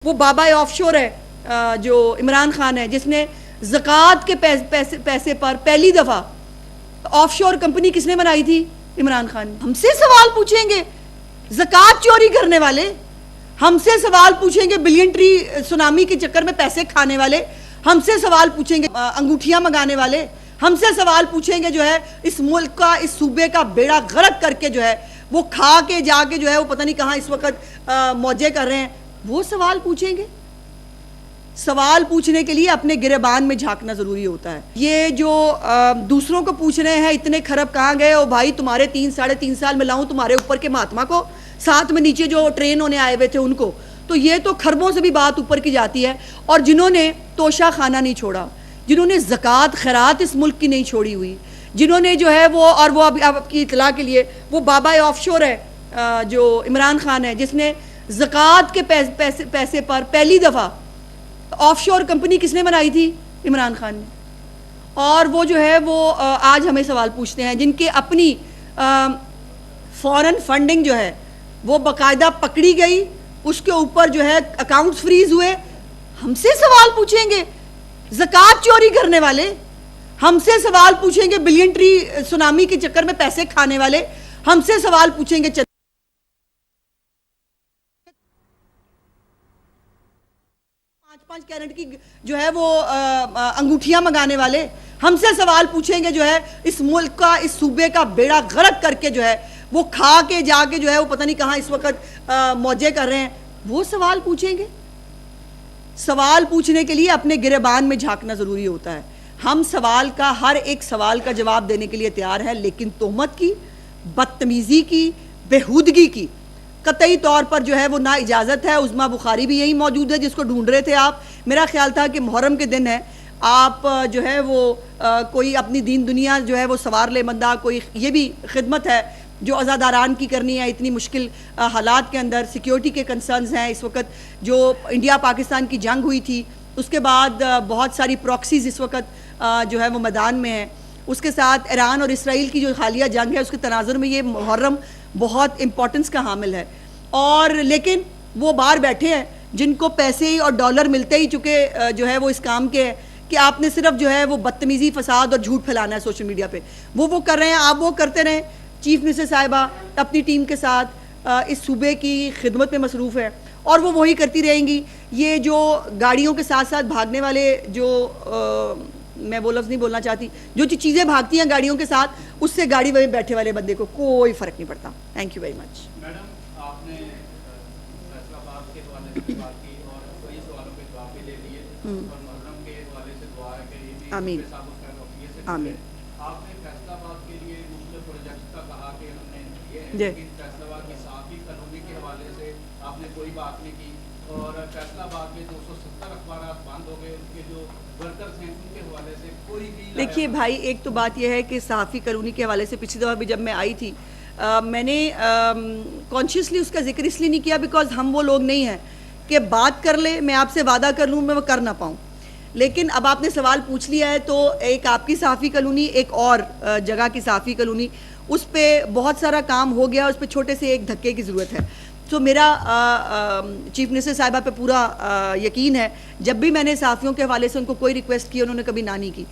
وہ بابا آف شور ہے جو عمران خان ہے، جس نے زکوٰۃ کے پیسے پر پہلی دفعہ آف شور کمپنی کس نے بنائی تھی؟ عمران خان نے۔ ہم سے سوال پوچھیں گے زکوٰۃ چوری کرنے والے، ہم سے سوال پوچھیں گے بلین ٹری سونامی کے چکر میں پیسے کھانے والے، ہم سے سوال پوچھیں گے انگوٹھیاں منگانے والے، ہم سے سوال پوچھیں گے جو ہے اس ملک کا، اس صوبے کا بیڑا غرق کر کے جو ہے وہ کھا کے جا کے جو ہے وہ پتہ نہیں کہاں اس وقت موجے کر رہے ہیں، وہ سوال پوچھیں گے؟ سوال پوچھنے کے لیے اپنے گریبان میں جھانکنا ضروری ہوتا ہے۔ یہ جو دوسروں کو پوچھ رہے ہیں اتنے خراب کہاں گئے، او بھائی تمہارے 3-3.5 سال میں لاؤں تمہارے اوپر کے مہاتما کو، ساتھ میں نیچے جو ٹرین ہونے آئے ہوئے تھے ان کو، تو یہ تو خربوں سے بھی بات اوپر کی جاتی ہے۔ اور جنہوں نے توشہ خانہ نہیں چھوڑا، جنہوں نے زکوٰۃ خیرات اس ملک کی نہیں چھوڑی ہوئی، جنہوں نے جو ہے وہ، اور وہ اب آپ کی اطلاع کے لیے، وہ بابا آف شور ہے جو عمران خان ہے، جس نے زکوٰۃ کے پیسے پر پہلی دفعہ آف شور کمپنی کس نے بنائی تھی؟ عمران خان نے۔ اور وہ جو ہے وہ آج ہمیں سوال پوچھتے ہیں، جن کے اپنی فورن فنڈنگ جو ہے وہ باقاعدہ پکڑی گئی، اس کے اوپر جو ہے اکاؤنٹس فریز ہوئے، ہم سے سوال پوچھیں گے زکوٰۃ چوری کرنے والے، ہم سے سوال پوچھیں گے بلین ٹری سونامی کے چکر میں پیسے کھانے والے، ہم سے سوال پوچھیں گے 5 کیرٹ کی جو ہے وہ انگوٹھیاں منگانے والے، ہم سے سوال پوچھیں گے جو ہے اس ملک کا، اس صوبے کا بیڑا غرق کر کے جو ہے وہ کھا کے جا کے جو ہے وہ پتہ نہیں کہاں اس وقت موجے کر رہے ہیں، وہ سوال پوچھیں گے؟ سوال پوچھنے کے لیے اپنے گریبان میں جھانکنا ضروری ہوتا ہے۔ ہم سوال کا، ہر ایک سوال کا جواب دینے کے لیے تیار ہیں، لیکن تہمت کی، بدتمیزی کی، بےہودگی کی قطعی طور پر جو ہے وہ نا اجازت ہے۔ عظمیٰ بخاری بھی یہی موجود ہے جس کو ڈھونڈ رہے تھے آپ۔ میرا خیال تھا کہ محرم کے دن ہے، آپ جو ہے وہ کوئی اپنی دین دنیا جو ہے وہ سوار لے بندہ، کوئی یہ بھی خدمت ہے جو عزاداران کی کرنی ہے اتنی مشکل حالات کے اندر۔ سیکیورٹی کے کنسرنز ہیں اس وقت، جو انڈیا پاکستان کی جنگ ہوئی تھی اس کے بعد بہت ساری پراکسیز اس وقت جو ہے وہ میدان میں ہیں، اس کے ساتھ ایران اور اسرائیل کی جو حالیہ جنگ ہے اس کے تناظر میں یہ محرم بہت امپورٹنس کا حامل ہے۔ اور لیکن وہ باہر بیٹھے ہیں جن کو پیسے اور ڈالر ملتے ہی چکے جو ہے وہ اس کام کے کہ آپ نے صرف جو ہے وہ بدتمیزی، فساد اور جھوٹ پھیلانا ہے سوشل میڈیا پہ، وہ کر رہے ہیں، آپ وہ کرتے رہیں۔ چیف منسٹر صاحبہ اپنی ٹیم کے ساتھ اس صوبے کی خدمت میں مصروف ہے اور وہ وہی کرتی رہیں گی۔ یہ جو گاڑیوں کے ساتھ ساتھ بھاگنے والے جو میں وہ لفظ نہیں بولنا چاہتی، جو چیزیں بھاگتی ہیں گاڑیوں کے ساتھ، اس سے گاڑی میں بیٹھے والے بندے کو کوئی فرق نہیں پڑتا۔ Thank you very much. Madam, آپ نے فیصل آباد کے حوالے سے بات کی اور کئی سوالوں کے جواب بھی دے دیے، اور محرم کے حوالے سے دعا ہے کہ یہ بھی آمین آمین۔ آپ نے فیصل آباد کے لیے مختلف پروجیکٹ کا کہا کہ ہم نے یہ ہے، لیکن فیصل آباد کی صحافی کالونی کے حوالے سے آپ نے کوئی بات نہیں کی، اور فیصل آباد میں 270 اخبارات بند ہو گئے، ان کے جو ورکرز ہیں ان کے حوالے سے کوئی بھی۔ دیکھیے بھائی، ایک تو بات یہ ہے کہ صحافی کالونی کے حوالے سے پچھلی دفعہ بھی جب میں آئی تھی میں نے کانشیسلی اس کا ذکر اس لیے نہیں کیا بیکاز ہم وہ لوگ نہیں ہیں کہ بات کر لے، میں آپ سے وعدہ کر لوں میں وہ کر نہ پاؤں، لیکن اب آپ نے سوال پوچھ لیا ہے تو ایک آپ کی صحافی کالونی، ایک اور جگہ کی صحافی کالونی، اس پہ بہت سارا کام ہو گیا، اس پہ چھوٹے سے ایک دھکے کی ضرورت ہے۔ تو میرا چیف منسٹر صاحبہ پہ پورا یقین ہے، جب بھی میں نے صحافیوں کے حوالے سے ان کو کوئی ریکویسٹ کی انہوں نے کبھی نہ نہیں کی،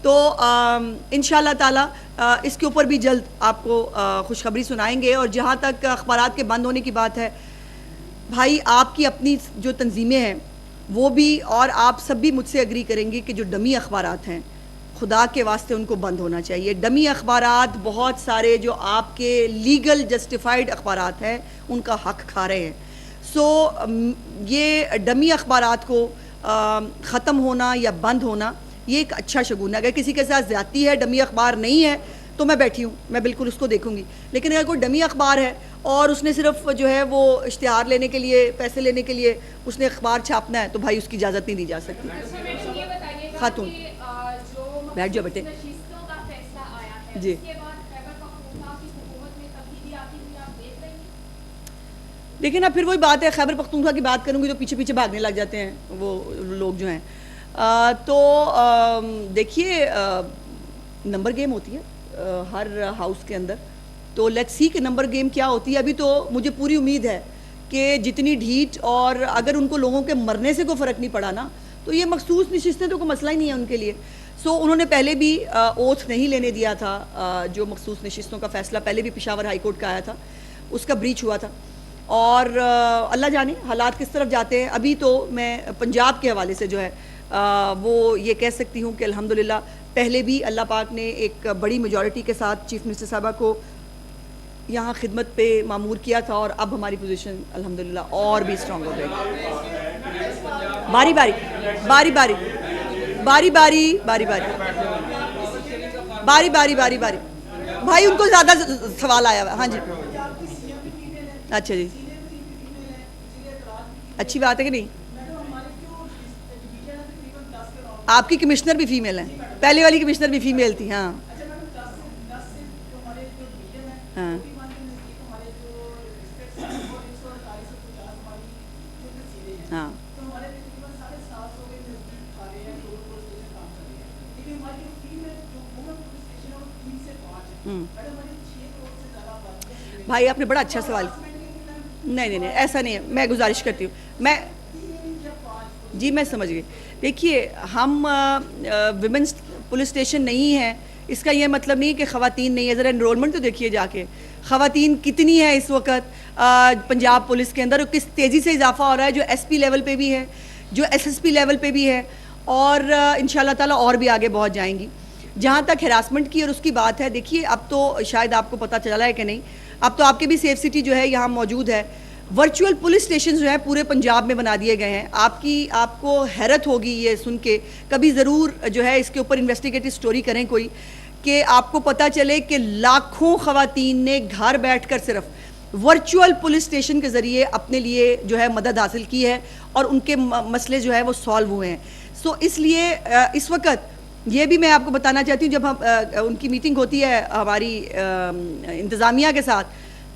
تو انشاءاللہ تعالیٰ اس کے اوپر بھی جلد آپ کو خوشخبری سنائیں گے۔ اور جہاں تک اخبارات کے بند ہونے کی بات ہے، بھائی آپ کی اپنی جو تنظیمیں ہیں وہ بھی، اور آپ سب بھی مجھ سے اگری کریں گے کہ جو ڈمی اخبارات ہیں خدا کے واسطے ان کو بند ہونا چاہیے۔ ڈمی اخبارات بہت سارے جو آپ کے لیگل جسٹیفائڈ اخبارات ہیں ان کا حق کھا رہے ہیں۔ سو یہ ڈمی اخبارات کو ختم ہونا یا بند ہونا یہ ایک اچھا شگون ہے۔ اگر کسی کے ساتھ زیادتی ہے، ڈمی اخبار نہیں ہے تو میں بیٹھی ہوں، میں بالکل اس کو دیکھوں گی، لیکن اگر کوئی ڈمی اخبار ہے اور اس نے صرف جو ہے وہ اشتہار لینے کے لیے، پیسے لینے کے لیے اس نے اخبار چھاپنا ہے تو بھائی اس کی اجازت نہیں دی جا سکتی۔ خاتون بیٹھ جاؤ بیٹے جی۔ لیکن اب پھر وہی بات ہے، خیبر پختونخوا کی بات کروں گی تو پیچھے پیچھے بھاگنے لگ جاتے ہیں وہ لوگ جو ہیں۔ تو دیکھیے نمبر گیم ہوتی ہے ہر ہاؤس کے اندر، تو لیٹس سی کہ نمبر گیم کیا ہوتی ہے۔ ابھی تو مجھے پوری امید ہے کہ جتنی ڈھیٹ اور اگر ان کو لوگوں کے مرنے سے کوئی فرق نہیں پڑا نا تو یہ مخصوص نشستیں تو کوئی مسئلہ ہی نہیں ہے ان کے لیے. سو انہوں نے پہلے بھی اوتھ نہیں لینے دیا تھا, جو مخصوص نشستوں کا فیصلہ پہلے بھی پشاور ہائی کورٹ کا آیا تھا, اس کا بریچ ہوا تھا. اور اللہ جانے حالات کس طرف جاتے ہیں. ابھی تو میں پنجاب کے حوالے سے جو ہے وہ یہ کہہ سکتی ہوں کہ الحمدللہ پہلے بھی اللہ پاک نے ایک بڑی میجورٹی کے ساتھ چیف منسٹر صاحبہ کو یہاں خدمت پہ معمور کیا تھا, اور اب ہماری پوزیشن الحمدللہ اور بھی اسٹرانگ ہو گئی. باری باری باری باری باری باری باری باری باری باری باری بھائی ان کو زیادہ سوال آیا ہوا. ہاں جی اچھا جی, اچھی بات ہے کہ نہیں. آپ کی کمشنر بھی فیمیل ہیں, پہلے والی کمشنر بھی فیمیل تھی. ہاں ہاں ہاں بھائی آپ نے بڑا اچھا سوال. نہیں ایسا نہیں ہے, میں گزارش کرتی ہوں. جی میں سمجھ گئی. دیکھیے ہم ویمنس پولیس اسٹیشن نہیں ہیں, اس کا یہ مطلب نہیں کہ خواتین نہیں ہے. ذرا انرولمنٹ تو دیکھیے جا کے, خواتین کتنی ہے اس وقت پنجاب پولیس کے اندر, اور کس تیزی سے اضافہ ہو رہا ہے, جو ایس پی لیول پہ بھی ہے, جو ایس ایس پی لیول پہ بھی ہے, اور انشاءاللہ تعالیٰ اور بھی آگے بہت جائیں گی. جہاں تک ہراسمنٹ کی اور اس کی بات ہے, دیکھیے اب تو شاید آپ کو پتہ چلا ہے کہ نہیں, اب تو آپ کے بھی سیف سٹی جو ہے یہاں موجود ہے. ورچوئل پولیس اسٹیشن جو ہے پورے پنجاب میں بنا دیے گئے ہیں. آپ کو حیرت ہوگی یہ سن کے, کبھی ضرور جو ہے اس کے اوپر انویسٹیگیٹو سٹوری کریں کوئی, کہ آپ کو پتہ چلے کہ لاکھوں خواتین نے گھر بیٹھ کر صرف ورچوئل پولیس اسٹیشن کے ذریعے اپنے لیے جو ہے مدد حاصل کی ہے, اور ان کے مسئلے جو ہے وہ سالو ہوئے ہیں. سو اس لیے اس وقت یہ بھی میں آپ کو بتانا چاہتی ہوں, جب ہم ان کی میٹنگ ہوتی ہے ہماری انتظامیہ کے ساتھ,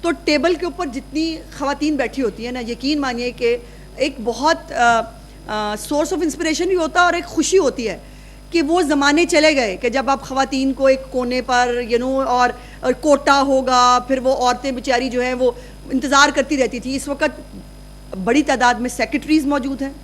تو ٹیبل کے اوپر جتنی خواتین بیٹھی ہوتی ہیں نا, یقین مانیے کہ ایک بہت سورس آف انسپریشن بھی ہوتا ہے, اور ایک خوشی ہوتی ہے کہ وہ زمانے چلے گئے کہ جب آپ خواتین کو ایک کونے پر اور کوٹا ہوگا, پھر وہ عورتیں بیچاری جو ہیں وہ انتظار کرتی رہتی تھی. اس وقت بڑی تعداد میں سیکرٹریز موجود ہیں,